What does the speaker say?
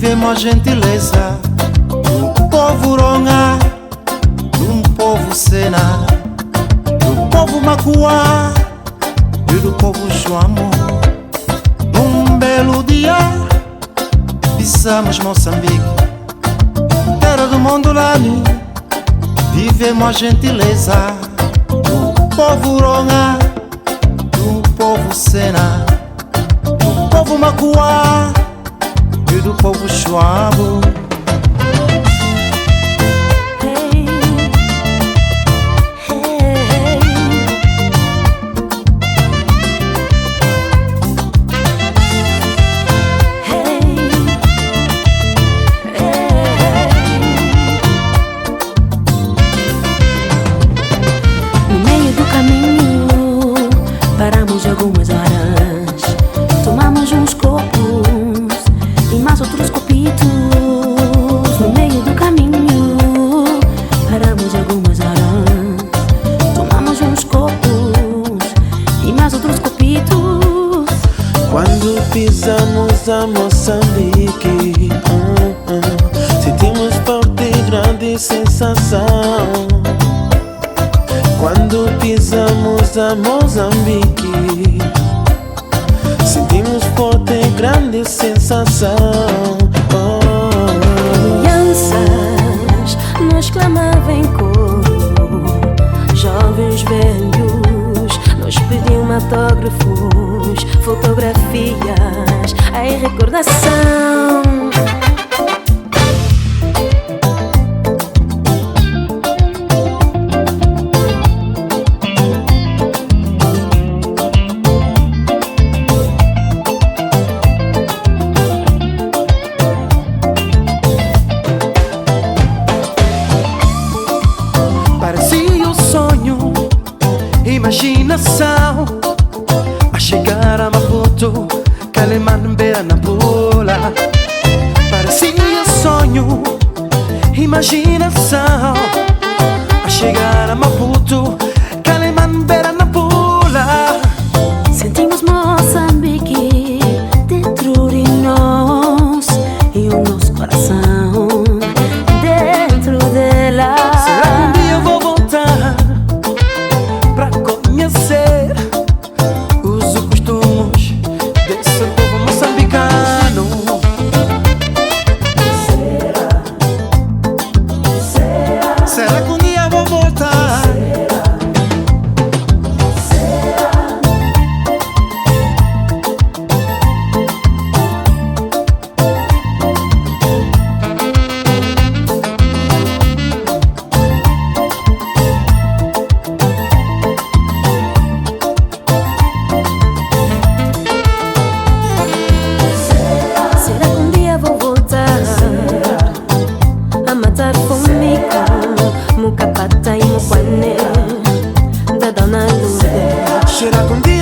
vivemos a gentileza do povo Ronga, do povo Sena, do povo Macuá e do povo Joamo. Num belo dia pisamos Moçambique, terra do mundo lani. Vivemos a gentileza do povo Ronga, do povo Sena, do povo Macuá e do povo Joamo. Paramos algumas horas, tomamos uns copos e mais outros copitos. No meio do caminho, paramos algumas horas, tomamos uns copos e mais outros copitos. Quando pisamos a Moçambique, sentimos forte e grande sensação. Quando pisamos a Moçambique, sentimos forte e grande sensação. Crianças nos clamavam em coro, jovens velhos nos pediam autógrafos, fotografias em recordação. Parecia um sonho, imaginação, a chegar a Maputo, Calemambera na Pula. Parecia um sonho, imaginação, a chegar a Maputo, Calemambera na Pula. Sentimos Moçambique dentro de nós e o nosso coração dentro dela. Será que um dia eu vou voltar pra conhecer os costumes desse povo moçambicano? Será que um dia eu vou voltar? Será que um dia vou voltar a matar comigo Mucapata e Muquané da Dona Lourdes? Será que um dia